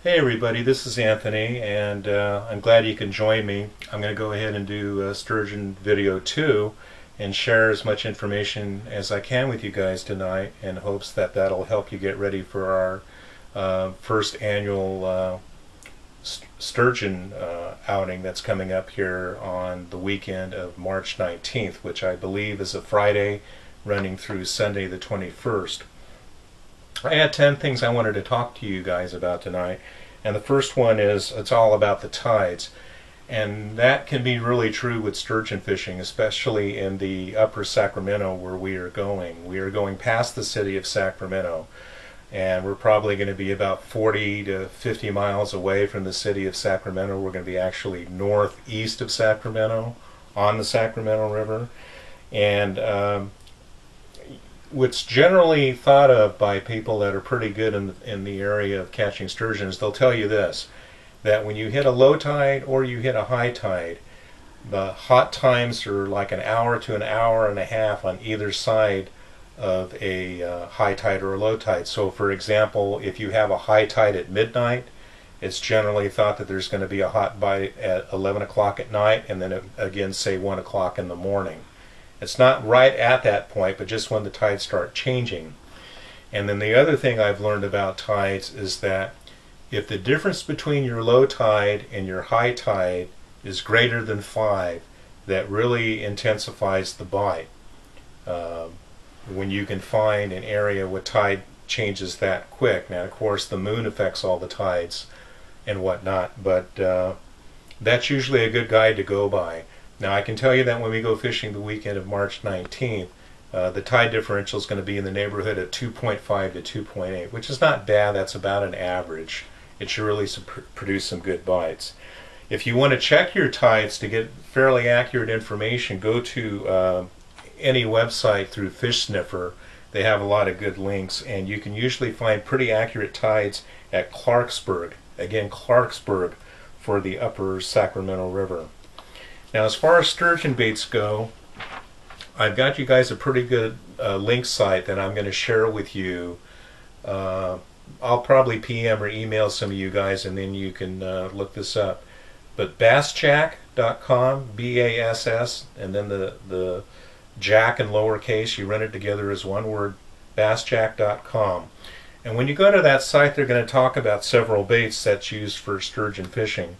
Hey everybody, this is Anthony, and I'm glad you can join me. I'm going to go ahead and do Sturgeon video 2 and share as much information as I can with you guys tonight in hopes that that'll help you get ready for our first annual Sturgeon outing that's coming up here on the weekend of March 19th, which I believe is a Friday running through Sunday the 21st. I had 10 things I wanted to talk to you guys about tonight, and the first one is it's all about the tides, and that can be really true with sturgeon fishing, especially in the upper Sacramento where we are going. We are going past the city of Sacramento, and we're probably going to be about 40 to 50 miles away from the city of Sacramento. We're going to be actually northeast of Sacramento on the Sacramento River, and what's generally thought of by people that are pretty good in the area of catching sturgeons, they'll tell you this, that when you hit a low tide or you hit a high tide, the hot times are like an hour to an hour and a half on either side of a high tide or a low tide. So for example, if you have a high tide at midnight, it's generally thought that there's going to be a hot bite at 11 o'clock at night, and then again say 1 o'clock in the morning. It's not right at that point, but just when the tides start changing. And then the other thing I've learned about tides is that if the difference between your low tide and your high tide is greater than 5, that really intensifies the bite. When you can find an area where tide changes that quick. Now, of course, the moon affects all the tides and whatnot, but that's usually a good guide to go by. Now I can tell you that when we go fishing the weekend of March 19th, the tide differential is going to be in the neighborhood of 2.5 to 2.8, which is not bad. That's about an average. It should really produce some good bites. If you want to check your tides to get fairly accurate information, go to any website through Fish Sniffer. They have a lot of good links, and you can usually find pretty accurate tides at Clarksburg. Again, Clarksburg for the upper Sacramento River. Now, as far as sturgeon baits go, I've got you guys a pretty good link site that I'm going to share with you. I'll probably PM or email some of you guys, and then you can look this up. But bassjack.com, B-A-S-S, and then the jack in lowercase, you run it together as one word, bassjack.com. And when you go to that site, they're going to talk about several baits that's used for sturgeon fishing.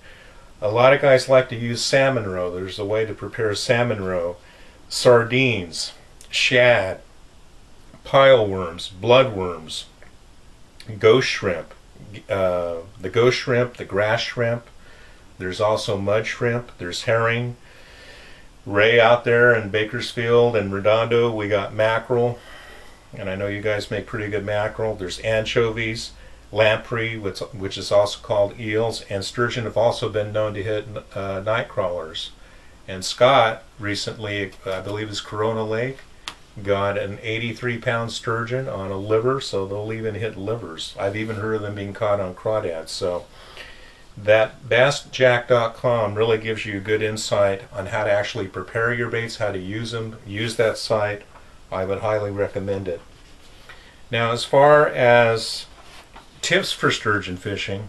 A lot of guys like to use salmon roe. There's a way to prepare salmon roe, sardines, shad, pile worms, bloodworms, ghost shrimp, the ghost shrimp, the grass shrimp. There's also mud shrimp. There's herring. Ray out there in Bakersfield and Redondo, we got mackerel, and I know you guys make pretty good mackerel. There's anchovies, lamprey, which is also called eels, and sturgeon have also been known to hit night crawlers. And Scott recently, I believe it's Corona Lake, got an 83-pound sturgeon on a liver, so they'll even hit livers. I've even heard of them being caught on crawdads. So that bassjack.com really gives you a good insight on how to actually prepare your baits, how to use them. Use that site. I would highly recommend it. Now, as far as tips for sturgeon fishing,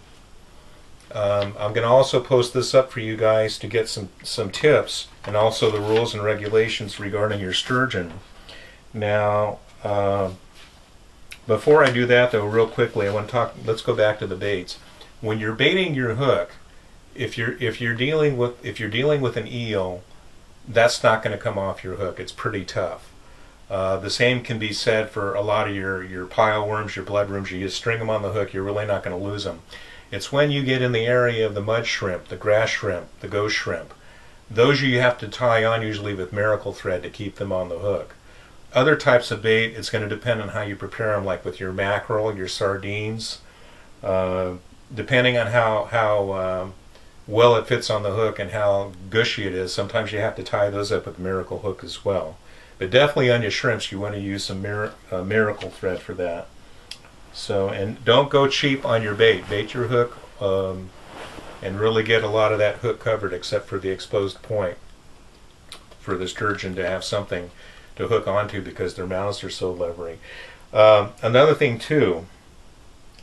I'm going to also post this up for you guys to get some tips, and also the rules and regulations regarding your sturgeon. Now, before I do that though, real quickly, I want to talk. Let's go back to the baits. When you're baiting your hook, if you're dealing with an eel, that's not going to come off your hook. It's pretty tough. The same can be said for a lot of your pile worms, your bloodworms. You just string them on the hook, you're really not going to lose them. It's when you get in the area of the mud shrimp, the grass shrimp, the ghost shrimp. Those you have to tie on usually with miracle thread to keep them on the hook. Other types of bait, it's going to depend on how you prepare them, like with your mackerel, your sardines. Depending on how well it fits on the hook and how gushy it is, sometimes you have to tie those up with a miracle hook as well. But definitely on your shrimps, you want to use some miracle thread for that. So, and don't go cheap on your bait. Bait your hook and really get a lot of that hook covered, except for the exposed point, for the sturgeon to have something to hook onto because their mouths are so leathery. Another thing too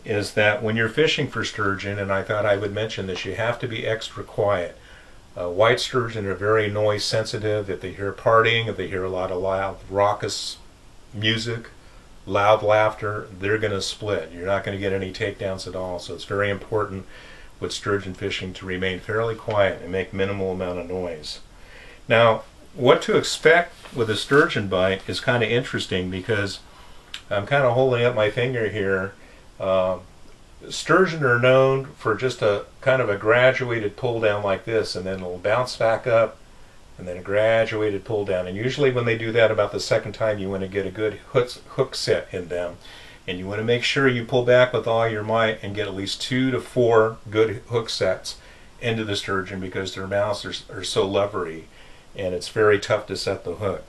is that when you're fishing for sturgeon, and I thought I would mention this, you have to be extra quiet. White sturgeon are very noise sensitive. If they hear partying, if they hear a lot of loud raucous music, loud laughter, they're going to split. You're not going to get any takedowns at all. So it's very important with sturgeon fishing to remain fairly quiet and make minimal amount of noise. Now, what to expect with a sturgeon bite is kind of interesting, because I'm kind of holding up my finger here. Sturgeon are known for just a kind of a graduated pull down like this, and then it'll bounce back up, and then a graduated pull down. And usually when they do that about the second time, you want to get a good hook set in them, and you want to make sure you pull back with all your might and get at least 2 to 4 good hook sets into the sturgeon, because their mouths are so leathery and it's very tough to set the hook.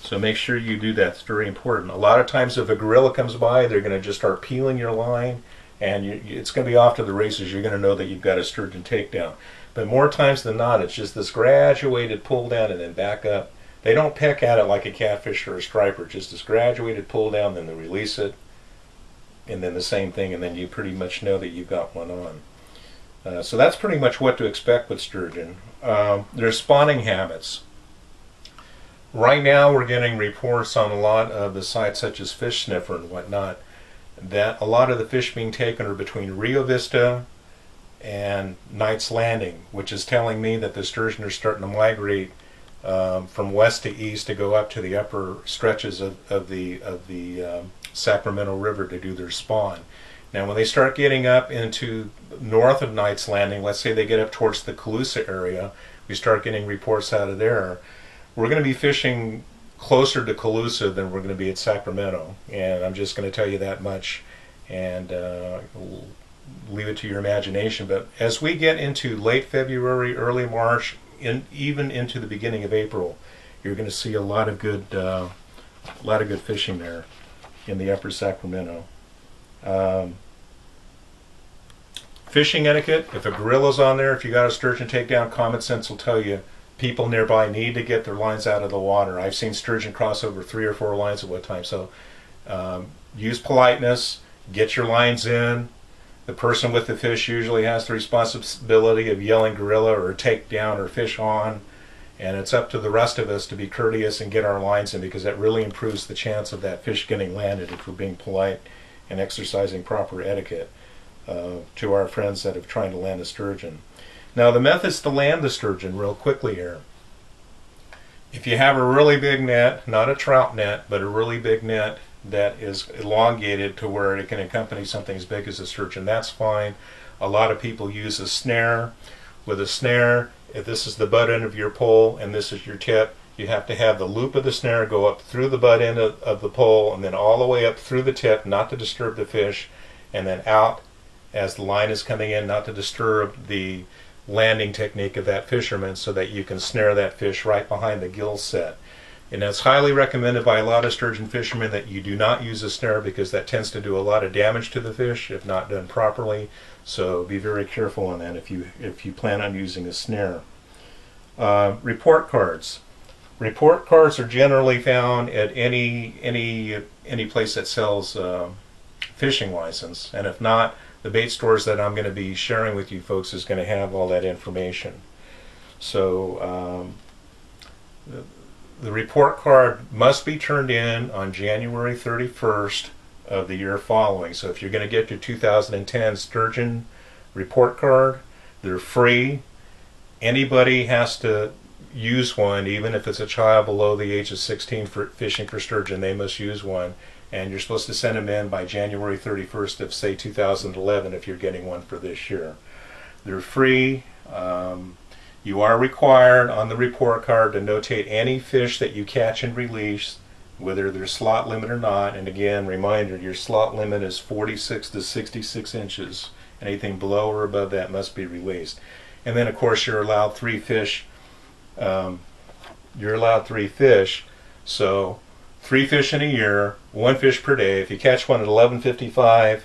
So make sure you do that. It's very important. A lot of times if a gorilla comes by, they're going to just start peeling your line, and it's going to be off to the races. You're going to know that you've got a sturgeon takedown. But more times than not, it's just this graduated pull down and then back up. They don't peck at it like a catfish or a striper, just this graduated pull down, then they release it, and then the same thing, and then you pretty much know that you've got one on. So that's pretty much what to expect with sturgeon. Their spawning habits. Right now we're getting reports on a lot of the sites such as Fish Sniffer and whatnot, that a lot of the fish being taken are between Rio Vista and Knight's Landing, which is telling me that the sturgeon are starting to migrate from west to east to go up to the upper stretches of the Sacramento River to do their spawn. Now when they start getting up into north of Knight's Landing, let's say they get up towards the Colusa area, we start getting reports out of there. We're going to be fishing closer to Colusa than we're going to be at Sacramento, and I'm just going to tell you that much, and leave it to your imagination. But as we get into late February, early March, even into the beginning of April, you're going to see a lot of good fishing there in the upper Sacramento. Fishing etiquette: if a gorilla's on there, if you got a sturgeon takedown, common sense will tell you people nearby need to get their lines out of the water. I've seen sturgeon cross over 3 or 4 lines at one time. So use politeness, get your lines in. The person with the fish usually has the responsibility of yelling gorilla or take down or fish on, and it's up to the rest of us to be courteous and get our lines in, because that really improves the chance of that fish getting landed if we're being polite and exercising proper etiquette to our friends that are trying to land a sturgeon. Now the methods to land the sturgeon real quickly here. If you have a really big net, not a trout net, but a really big net that is elongated to where it can accompany something as big as a sturgeon, that's fine. A lot of people use a snare. With a snare, if this is the butt end of your pole and this is your tip, you have to have the loop of the snare go up through the butt end of the pole and then all the way up through the tip, not to disturb the fish, and then out as the line is coming in, not to disturb the landing technique of that fisherman, so that you can snare that fish right behind the gill set. And that's highly recommended by a lot of sturgeon fishermen that you do not use a snare, because that tends to do a lot of damage to the fish if not done properly. So be very careful on that if you plan on using a snare. Report cards. Report cards are generally found at any place that sells fishing license, and if not, the bait stores that I'm going to be sharing with you folks is going to have all that information. So the report card must be turned in on January 31st of the year following. So if you're going to get your 2010 sturgeon report card, they're free. Anybody has to use one, even if it's a child below the age of 16 for fishing for sturgeon, they must use one. And you're supposed to send them in by January 31st of, say, 2011 if you're getting one for this year. They're free. You are required on the report card to notate any fish that you catch and release, whether they're slot limit or not. And again, reminder, your slot limit is 46 to 66 inches. Anything below or above that must be released. And then, of course, you're allowed 3 fish. So 3 fish in a year, 1 fish per day. If you catch one at 11:55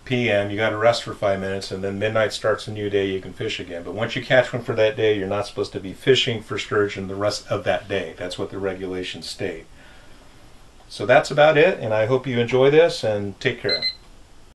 p.m., you got to rest for 5 minutes, and then midnight starts a new day, you can fish again. But once you catch one for that day, you're not supposed to be fishing for sturgeon the rest of that day. That's what the regulations state. So that's about it, and I hope you enjoy this, and take care.